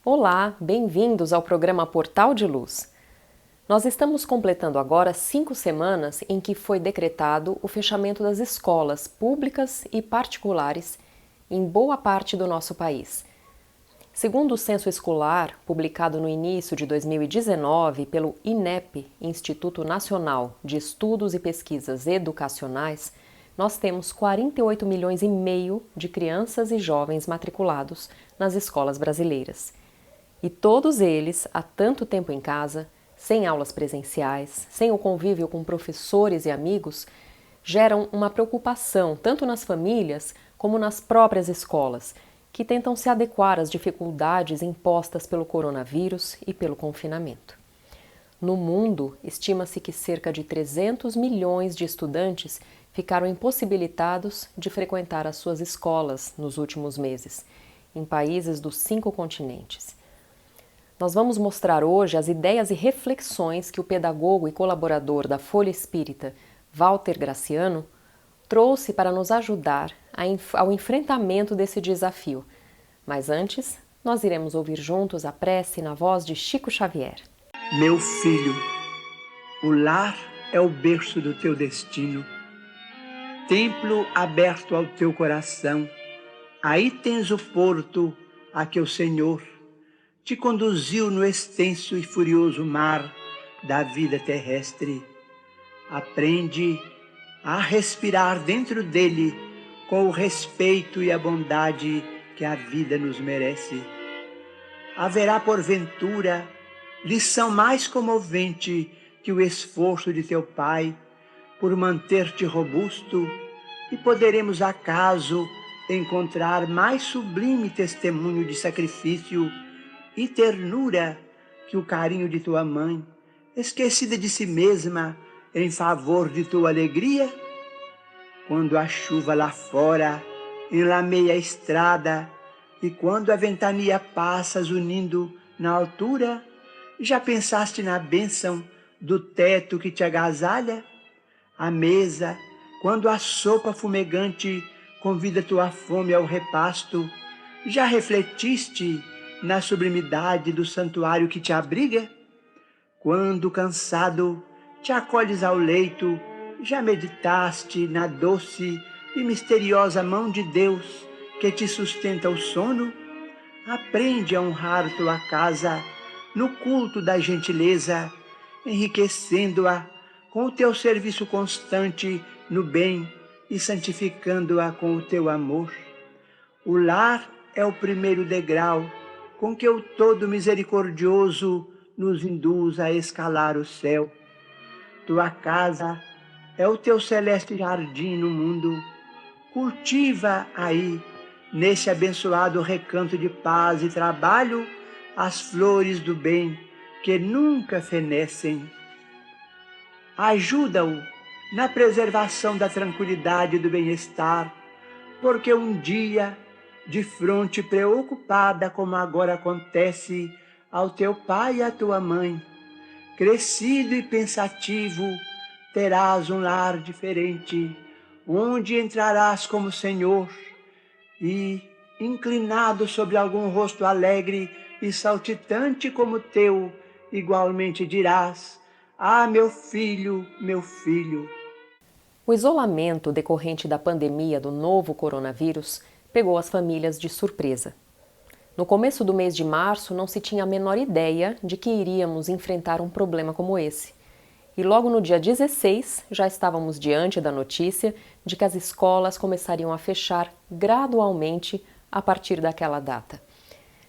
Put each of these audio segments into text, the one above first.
Olá, bem-vindos ao programa Portal de Luz. Nós estamos completando agora 5 semanas em que foi decretado o fechamento das escolas públicas e particulares em boa parte do nosso país. Segundo o censo escolar, publicado no início de 2019 pelo INEP, Instituto Nacional de Estudos e Pesquisas Educacionais, nós temos 48 milhões e meio de crianças e jovens matriculados nas escolas brasileiras. E todos eles, há tanto tempo em casa, sem aulas presenciais, sem o convívio com professores e amigos, geram uma preocupação tanto nas famílias como nas próprias escolas, que tentam se adequar às dificuldades impostas pelo coronavírus e pelo confinamento. No mundo, estima-se que cerca de 300 milhões de estudantes ficaram impossibilitados de frequentar as suas escolas nos últimos meses, em países dos 5 continentes. Nós vamos mostrar hoje as ideias e reflexões que o pedagogo e colaborador da Folha Espírita, Walter Graciano, trouxe para nos ajudar ao enfrentamento desse desafio. Mas antes, nós iremos ouvir juntos a prece na voz de Chico Xavier. Meu filho, o lar é o berço do teu destino, templo aberto ao teu coração. Aí tens o porto a que o Senhor te conduziu no extenso e furioso mar da vida terrestre. Aprende a respirar dentro dele com o respeito e a bondade que a vida nos merece. Haverá, porventura, lição mais comovente que o esforço de teu pai por manter-te robusto, e poderemos acaso encontrar mais sublime testemunho de sacrifício e ternura que o carinho de tua mãe, esquecida de si mesma em favor de tua alegria? Quando a chuva lá fora enlameia a estrada e quando a ventania passa zunindo na altura, já pensaste na bênção do teto que te agasalha? À mesa, quando a sopa fumegante convida tua fome ao repasto, já refletiste na sublimidade do santuário que te abriga? Quando, cansado, te acolhes ao leito, já meditaste na doce e misteriosa mão de Deus que te sustenta o sono? Aprende a honrar tua casa no culto da gentileza, enriquecendo-a com o teu serviço constante no bem e santificando-a com o teu amor. O lar é o primeiro degrau com que o Todo Misericordioso nos induz a escalar o céu. Tua casa é o teu celeste jardim no mundo. Cultiva aí, nesse abençoado recanto de paz e trabalho, as flores do bem que nunca fenecem. Ajuda-o na preservação da tranquilidade e do bem-estar, porque um dia, de fronte preocupada como agora acontece ao teu pai e à tua mãe, crescido e pensativo, terás um lar diferente, onde entrarás como Senhor e, inclinado sobre algum rosto alegre e saltitante como o teu, igualmente dirás: ah, meu filho, meu filho. O isolamento decorrente da pandemia do novo coronavírus pegou as famílias de surpresa. No começo do mês de março, não se tinha a menor ideia de que iríamos enfrentar um problema como esse. E logo no dia 16, já estávamos diante da notícia de que as escolas começariam a fechar gradualmente a partir daquela data.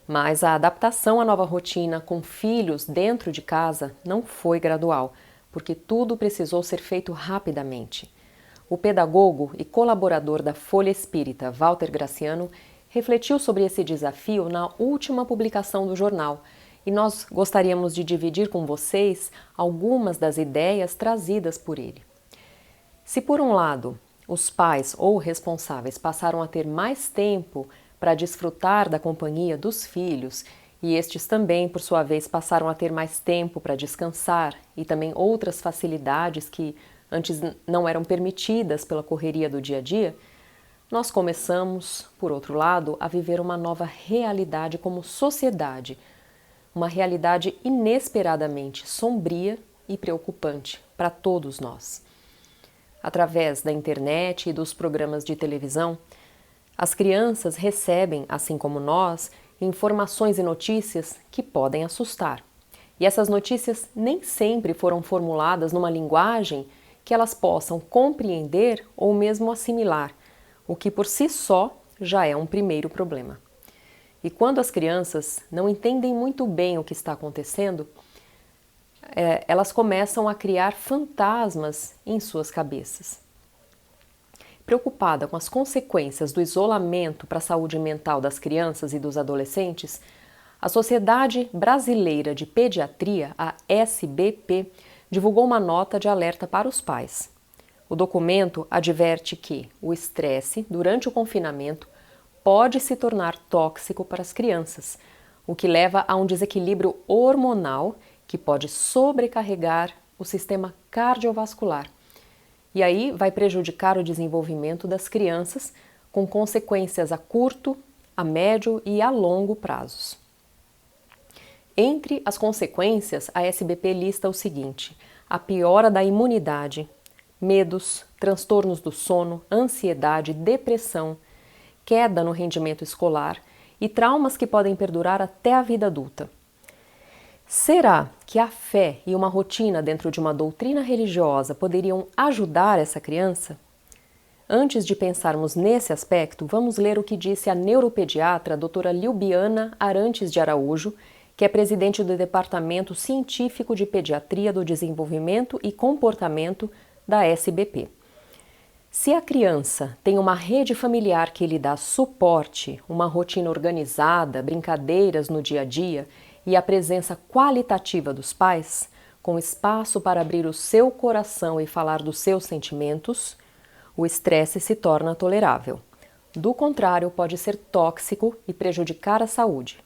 Mas a adaptação à nova rotina com filhos dentro de casa não foi gradual, porque tudo precisou ser feito rapidamente. O pedagogo e colaborador da Folha Espírita, Walter Graciano, refletiu sobre esse desafio na última publicação do jornal e nós gostaríamos de dividir com vocês algumas das ideias trazidas por ele. Se, por um lado, os pais ou responsáveis passaram a ter mais tempo para desfrutar da companhia dos filhos e estes também, por sua vez, passaram a ter mais tempo para descansar e também outras facilidades que antes não eram permitidas pela correria do dia a dia, nós começamos, por outro lado, a viver uma nova realidade como sociedade, uma realidade inesperadamente sombria e preocupante para todos nós. Através da internet e dos programas de televisão, as crianças recebem, assim como nós, informações e notícias que podem assustar. E essas notícias nem sempre foram formuladas numa linguagem que elas possam compreender ou mesmo assimilar, o que por si só já é um primeiro problema. E quando as crianças não entendem muito bem o que está acontecendo, elas começam a criar fantasmas em suas cabeças. Preocupada com as consequências do isolamento para a saúde mental das crianças e dos adolescentes, a Sociedade Brasileira de Pediatria, a SBP, divulgou uma nota de alerta para os pais. O documento adverte que o estresse durante o confinamento pode se tornar tóxico para as crianças, o que leva a um desequilíbrio hormonal que pode sobrecarregar o sistema cardiovascular. E aí vai prejudicar o desenvolvimento das crianças, com consequências a curto, a médio e a longo prazos. Entre as consequências, a SBP lista o seguinte: a piora da imunidade, medos, transtornos do sono, ansiedade, depressão, queda no rendimento escolar e traumas que podem perdurar até a vida adulta. Será que a fé e uma rotina dentro de uma doutrina religiosa poderiam ajudar essa criança? Antes de pensarmos nesse aspecto, vamos ler o que disse a neuropediatra doutora Lilbiana Arantes de Araújo, que é presidente do Departamento Científico de Pediatria do Desenvolvimento e Comportamento da SBP. Se a criança tem uma rede familiar que lhe dá suporte, uma rotina organizada, brincadeiras no dia a dia e a presença qualitativa dos pais, com espaço para abrir o seu coração e falar dos seus sentimentos, o estresse se torna tolerável. Do contrário, pode ser tóxico e prejudicar a saúde.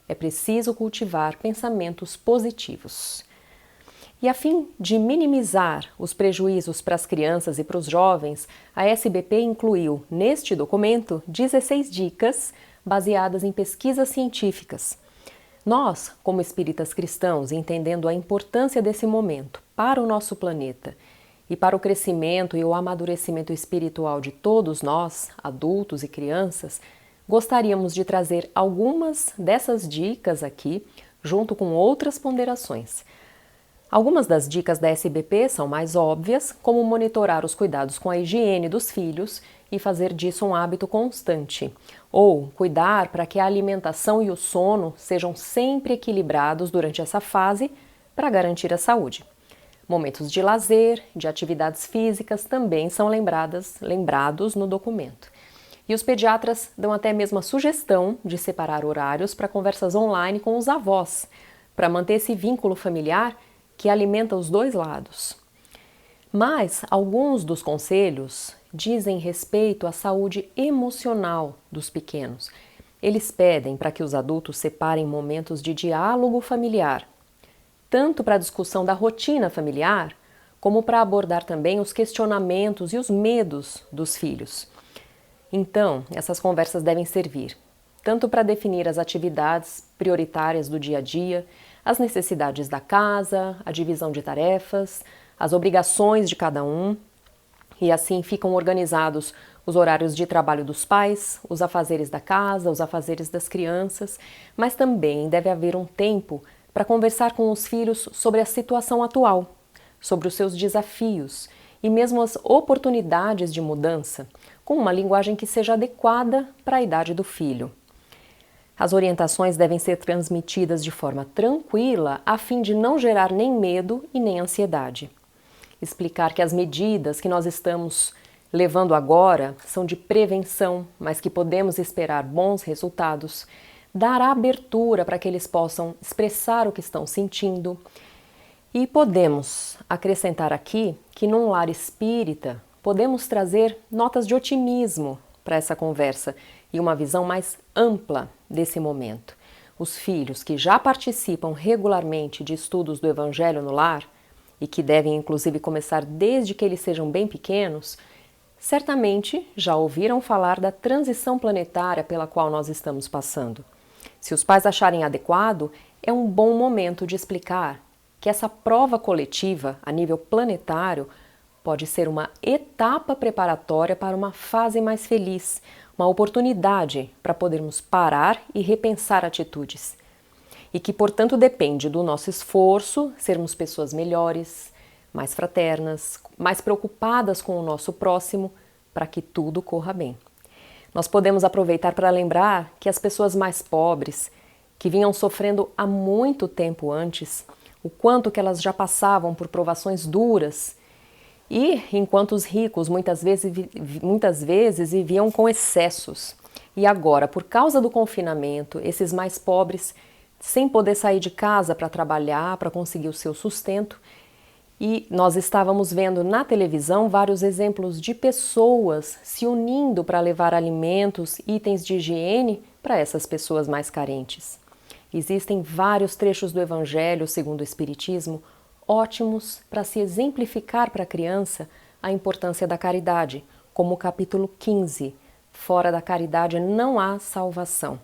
É preciso cultivar pensamentos positivos. E a fim de minimizar os prejuízos para as crianças e para os jovens, a SBP incluiu neste documento 16 dicas baseadas em pesquisas científicas. Nós, como espíritas cristãos, entendendo a importância desse momento para o nosso planeta e para o crescimento e o amadurecimento espiritual de todos nós, adultos e crianças, gostaríamos de trazer algumas dessas dicas aqui, junto com outras ponderações. Algumas das dicas da SBP são mais óbvias, como monitorar os cuidados com a higiene dos filhos e fazer disso um hábito constante, ou cuidar para que a alimentação e o sono sejam sempre equilibrados durante essa fase para garantir a saúde. Momentos de lazer, de atividades físicas também são lembrados no documento. E os pediatras dão até mesmo a sugestão de separar horários para conversas online com os avós, para manter esse vínculo familiar que alimenta os dois lados. Mas alguns dos conselhos dizem respeito à saúde emocional dos pequenos. Eles pedem para que os adultos separem momentos de diálogo familiar, tanto para a discussão da rotina familiar, como para abordar também os questionamentos e os medos dos filhos. Então, essas conversas devem servir tanto para definir as atividades prioritárias do dia a dia, as necessidades da casa, a divisão de tarefas, as obrigações de cada um, e assim ficam organizados os horários de trabalho dos pais, os afazeres da casa, os afazeres das crianças, mas também deve haver um tempo para conversar com os filhos sobre a situação atual, sobre os seus desafios e mesmo as oportunidades de mudança, com uma linguagem que seja adequada para a idade do filho. As orientações devem ser transmitidas de forma tranquila a fim de não gerar nem medo e nem ansiedade. Explicar que as medidas que nós estamos levando agora são de prevenção, mas que podemos esperar bons resultados, dar abertura para que eles possam expressar o que estão sentindo. E podemos acrescentar aqui que num lar espírita podemos trazer notas de otimismo para essa conversa e uma visão mais ampla desse momento. Os filhos que já participam regularmente de estudos do Evangelho no lar, e que devem inclusive começar desde que eles sejam bem pequenos, Certamente já ouviram falar da transição planetária pela qual nós estamos passando. Se os pais acharem adequado, é um bom momento de explicar que essa prova coletiva a nível planetário pode ser uma etapa preparatória para uma fase mais feliz, uma oportunidade para podermos parar e repensar atitudes. E que, portanto, depende do nosso esforço, sermos pessoas melhores, mais fraternas, mais preocupadas com o nosso próximo, para que tudo corra bem. Nós podemos aproveitar para lembrar que as pessoas mais pobres, que vinham sofrendo há muito tempo antes, o quanto que elas já passavam por provações duras, e enquanto os ricos muitas vezes viviam com excessos. E agora, por causa do confinamento, esses mais pobres, sem poder sair de casa para trabalhar, para conseguir o seu sustento, e nós estávamos vendo na televisão vários exemplos de pessoas se unindo para levar alimentos, itens de higiene para essas pessoas mais carentes. Existem vários trechos do Evangelho, segundo o Espiritismo, ótimos para se exemplificar para a criança a importância da caridade, como o capítulo 15, Fora da caridade não há salvação.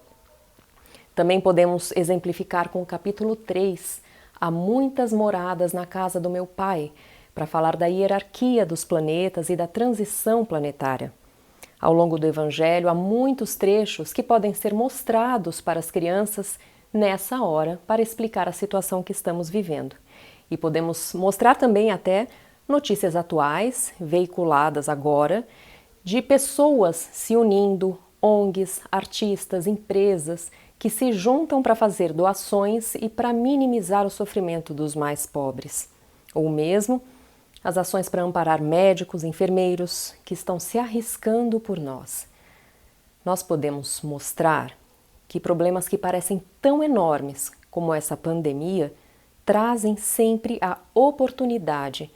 Também podemos exemplificar com o capítulo 3, Há muitas moradas na casa do meu Pai, para falar da hierarquia dos planetas e da transição planetária. Ao longo do Evangelho, há muitos trechos que podem ser mostrados para as crianças nessa hora para explicar a situação que estamos vivendo. E podemos mostrar também até notícias atuais, veiculadas agora, de pessoas se unindo, ONGs, artistas, empresas, que se juntam para fazer doações e para minimizar o sofrimento dos mais pobres. Ou mesmo as ações para amparar médicos, enfermeiros, que estão se arriscando por nós. Nós podemos mostrar que problemas que parecem tão enormes como essa pandemia trazem sempre a oportunidade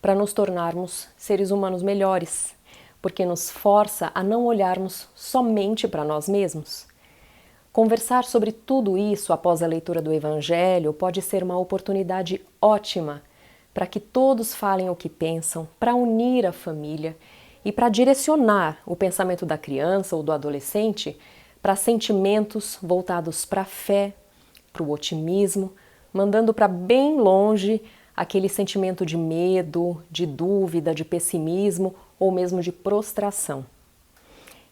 para nos tornarmos seres humanos melhores, porque nos força a não olharmos somente para nós mesmos. Conversar sobre tudo isso após a leitura do Evangelho pode ser uma oportunidade ótima para que todos falem o que pensam, para unir a família e para direcionar o pensamento da criança ou do adolescente para sentimentos voltados para a fé, para o otimismo, mandando para bem longe aquele sentimento de medo, de dúvida, de pessimismo ou mesmo de prostração.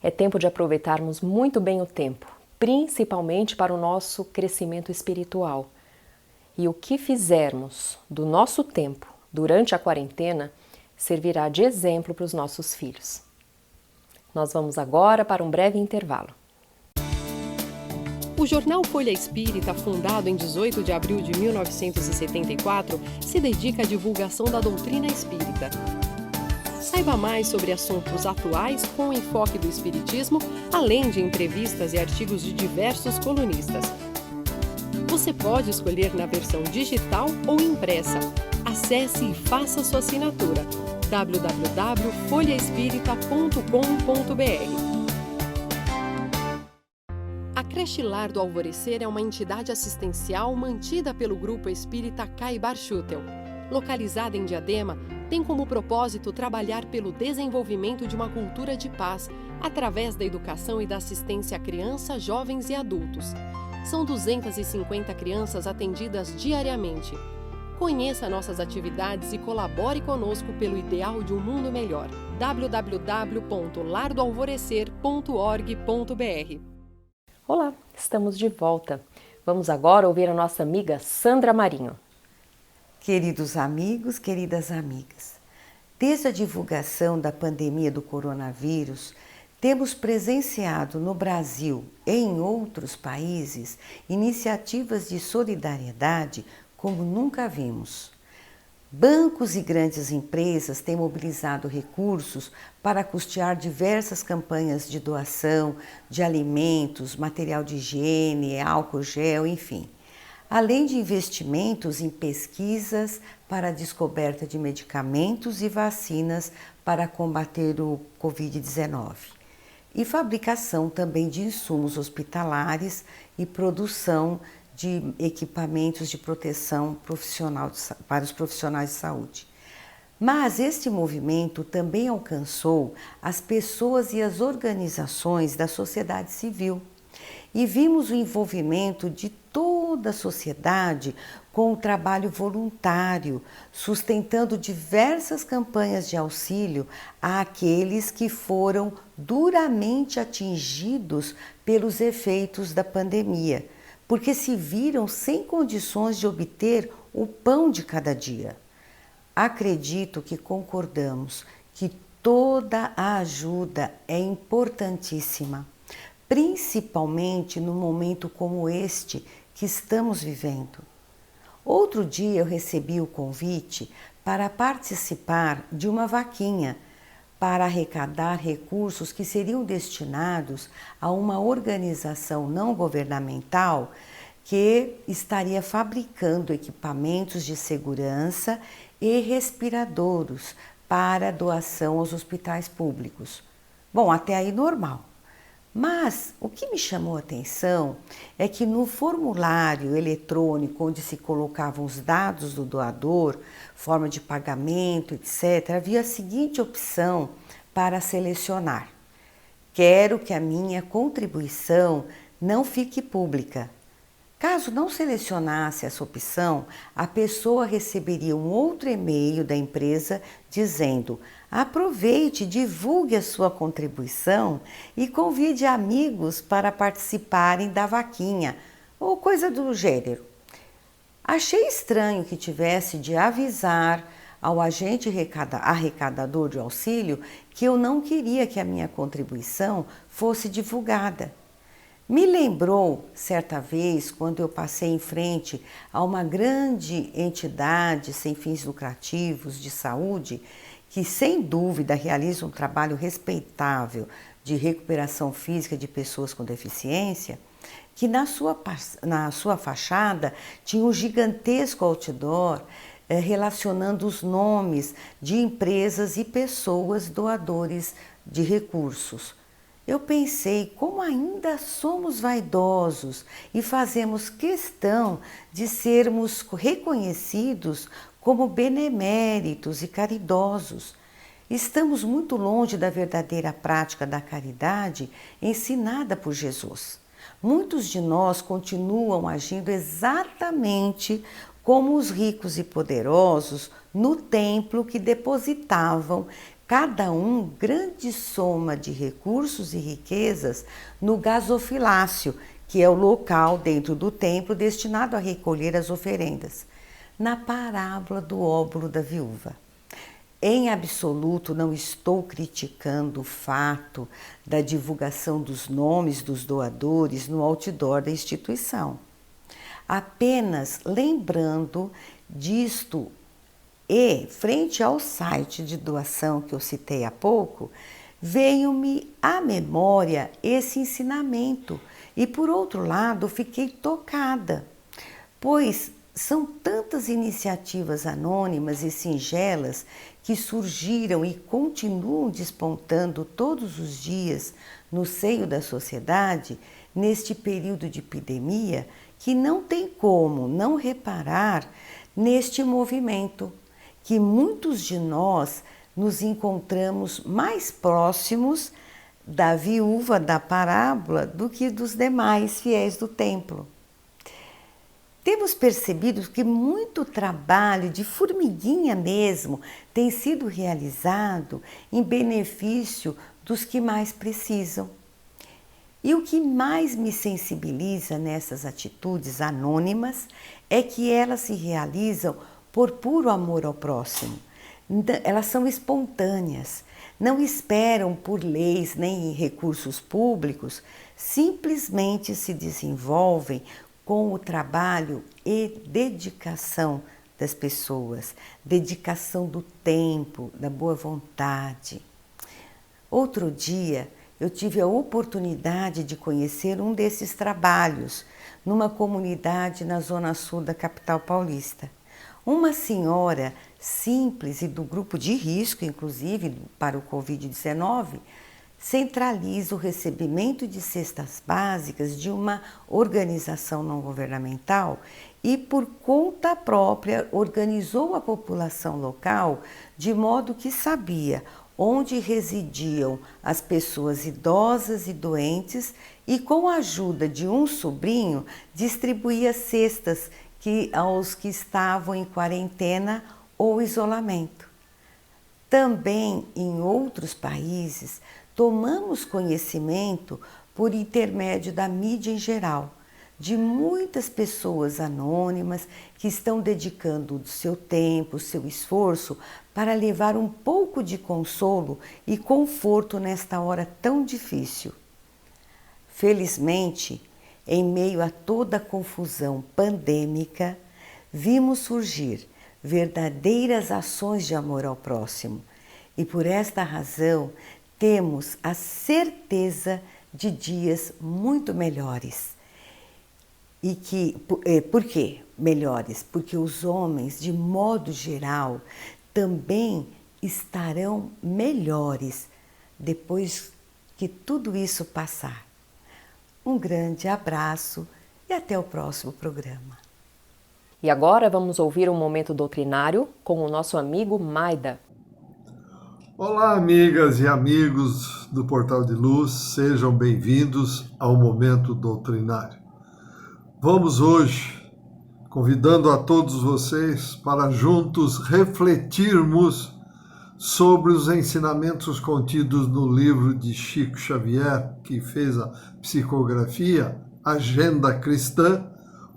É tempo de aproveitarmos muito bem o tempo, principalmente para o nosso crescimento espiritual. E o que fizermos do nosso tempo durante a quarentena servirá de exemplo para os nossos filhos. Nós vamos agora para um breve intervalo. O jornal Folha Espírita, fundado em 18 de abril de 1974, se dedica à divulgação da doutrina espírita. Saiba mais sobre assuntos atuais com o enfoque do Espiritismo, além de entrevistas e artigos de diversos colunistas. Você pode escolher na versão digital ou impressa. Acesse e faça sua assinatura. www.folhaespírita.com.br. A Creche Lar do Alvorecer é uma entidade assistencial mantida pelo Grupo Espírita Caibar Schutel. Localizada em Diadema, tem como propósito trabalhar pelo desenvolvimento de uma cultura de paz, através da educação e da assistência a crianças, jovens e adultos. São 250 crianças atendidas diariamente. Conheça nossas atividades e colabore conosco pelo ideal de um mundo melhor. www.lardoalvorecer.org.br. Olá, estamos de volta. Vamos agora ouvir a nossa amiga Sandra Marinho. Queridos amigos, queridas amigas, desde a divulgação da pandemia do coronavírus, temos presenciado no Brasil e em outros países iniciativas de solidariedade como nunca vimos. Bancos e grandes empresas têm mobilizado recursos para custear diversas campanhas de doação de alimentos, material de higiene, álcool gel, enfim. Além de investimentos em pesquisas para a descoberta de medicamentos e vacinas para combater o Covid-19. E fabricação também de insumos hospitalares e produção de equipamentos de proteção profissional para os profissionais de saúde. Mas este movimento também alcançou as pessoas e as organizações da sociedade civil. E vimos o envolvimento de toda a sociedade com o trabalho voluntário, sustentando diversas campanhas de auxílio àqueles que foram duramente atingidos pelos efeitos da pandemia, porque se viram sem condições de obter o pão de cada dia. Acredito que concordamos que toda a ajuda é importantíssima, principalmente num momento como este que estamos vivendo. Outro dia eu recebi o convite para participar de uma vaquinha para arrecadar recursos que seriam destinados a uma organização não governamental que estaria fabricando equipamentos de segurança e respiradores para doação aos hospitais públicos. Bom, até aí normal. Mas o que me chamou a atenção é que no formulário eletrônico onde se colocavam os dados do doador, forma de pagamento, etc., havia a seguinte opção para selecionar: quero que a minha contribuição não fique pública. Caso não selecionasse essa opção, a pessoa receberia um outro e-mail da empresa dizendo: aproveite, divulgue a sua contribuição e convide amigos para participarem da vaquinha, ou coisa do gênero. Achei estranho que tivesse de avisar ao agente arrecadador de auxílio que eu não queria que a minha contribuição fosse divulgada. Me lembrou, certa vez, quando eu passei em frente a uma grande entidade sem fins lucrativos de saúde, que sem dúvida realiza um trabalho respeitável de recuperação física de pessoas com deficiência, que na sua fachada tinha um gigantesco outdoor relacionando os nomes de empresas e pessoas doadores de recursos. Eu pensei como ainda somos vaidosos e fazemos questão de sermos reconhecidos como beneméritos e caridosos. Estamos muito longe da verdadeira prática da caridade ensinada por Jesus. Muitos de nós continuam agindo exatamente como os ricos e poderosos no templo que depositavam cada um grande soma de recursos e riquezas no gasofilácio, que é o local dentro do templo destinado a recolher as oferendas, na parábola do óbolo da viúva. Em absoluto não estou criticando o fato da divulgação dos nomes dos doadores no outdoor da instituição. Apenas lembrando disto. E, frente ao site de doação que eu citei há pouco, veio-me à memória esse ensinamento e, por outro lado, fiquei tocada, pois são tantas iniciativas anônimas e singelas que surgiram e continuam despontando todos os dias no seio da sociedade neste período de epidemia que não tem como não reparar neste movimento, que muitos de nós nos encontramos mais próximos da viúva da parábola do que dos demais fiéis do templo. Temos percebido que muito trabalho de formiguinha mesmo tem sido realizado em benefício dos que mais precisam. E o que mais me sensibiliza nessas atitudes anônimas é que elas se realizam por puro amor ao próximo. Elas são espontâneas, não esperam por leis nem recursos públicos, simplesmente se desenvolvem com o trabalho e dedicação das pessoas, dedicação do tempo, da boa vontade. Outro dia, eu tive a oportunidade de conhecer um desses trabalhos numa comunidade na zona sul da capital paulista. Uma senhora simples e do grupo de risco, inclusive para o Covid-19, centraliza o recebimento de cestas básicas de uma organização não governamental e, por conta própria, organizou a população local de modo que sabia onde residiam as pessoas idosas e doentes e, com a ajuda de um sobrinho, distribuía cestas aos que estavam em quarentena ou isolamento. Também em outros países, tomamos conhecimento, por intermédio da mídia em geral, de muitas pessoas anônimas que estão dedicando o seu tempo, o seu esforço para levar um pouco de consolo e conforto nesta hora tão difícil. Felizmente, em meio a toda a confusão pandêmica, vimos surgir verdadeiras ações de amor ao próximo e, por esta razão, temos a certeza de dias muito melhores. Por quê melhores? Porque os homens, de modo geral, também estarão melhores depois que tudo isso passar. Um grande abraço e até o próximo programa. E agora vamos ouvir um momento doutrinário com o nosso amigo Maida. Olá, amigas e amigos do Portal de Luz, sejam bem-vindos ao Momento Doutrinário. Vamos hoje, convidando a todos vocês para juntos refletirmos sobre os ensinamentos contidos no livro de Chico Xavier, que fez a psicografia Agenda Cristã,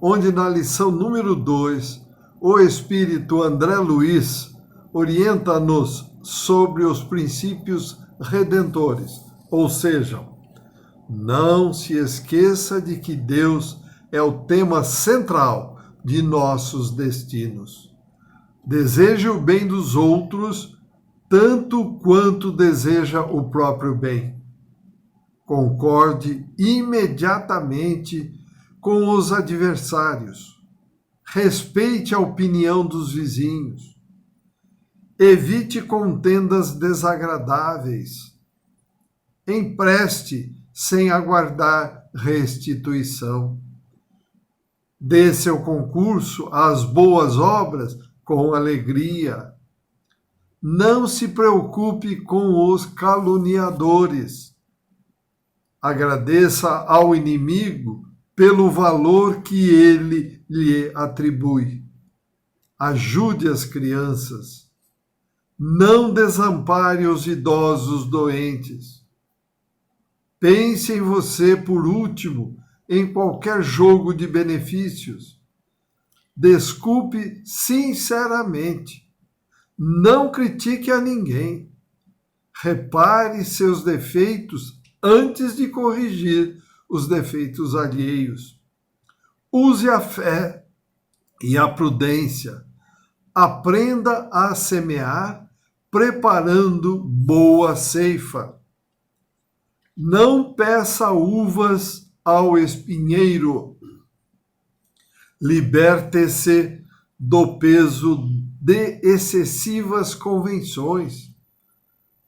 onde na lição número 2, o Espírito André Luiz orienta-nos sobre os princípios redentores, ou seja, não se esqueça de que Deus é o tema central de nossos destinos. Deseje o bem dos outros tanto quanto deseja o próprio bem. Concorde imediatamente com os adversários. Respeite a opinião dos vizinhos. Evite contendas desagradáveis. Empreste sem aguardar restituição. Dê seu concurso às boas obras com alegria. Não se preocupe com os caluniadores. Agradeça ao inimigo pelo valor que ele lhe atribui. Ajude as crianças. Não desampare os idosos doentes. Pense em você por último em qualquer jogo de benefícios. Desculpe sinceramente. Não critique a ninguém. Repare seus defeitos antes de corrigir os defeitos alheios. Use a fé e a prudência. Aprenda a semear, preparando boa ceifa. Não peça uvas ao espinheiro. Liberte-se do peso de excessivas convenções.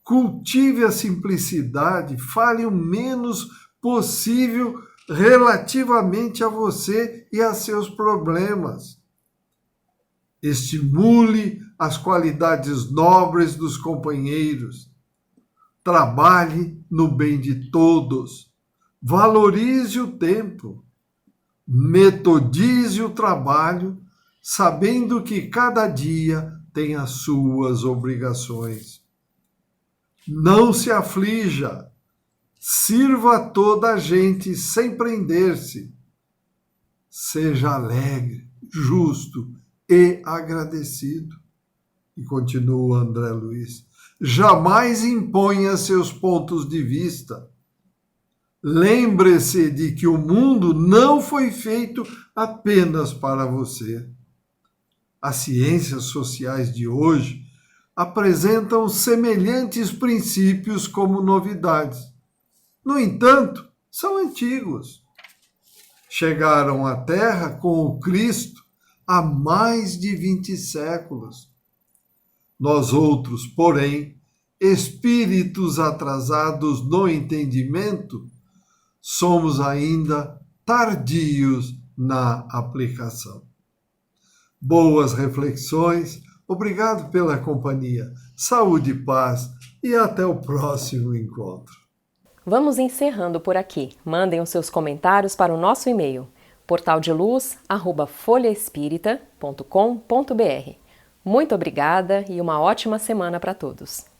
Cultive a simplicidade, fale o menos possível relativamente a você e a seus problemas. Estimule as qualidades nobres dos companheiros. Trabalhe no bem de todos. Valorize o tempo. Metodize o trabalho, sabendo que cada dia tem as suas obrigações. Não se aflija. Sirva a toda a gente sem prender-se. Seja alegre, justo e agradecido. E continua André Luiz. Jamais imponha seus pontos de vista. Lembre-se de que o mundo não foi feito apenas para você. As ciências sociais de hoje apresentam semelhantes princípios como novidades. No entanto, são antigos. Chegaram à Terra com o Cristo há mais de 20 séculos. Nós outros, porém, espíritos atrasados no entendimento, somos ainda tardios na aplicação. Boas reflexões, obrigado pela companhia, saúde e paz e até o próximo encontro. Vamos encerrando por aqui. Mandem os seus comentários para o nosso e-mail portaldeluz@folhaespirita.com.br. Muito obrigada e uma ótima semana para todos.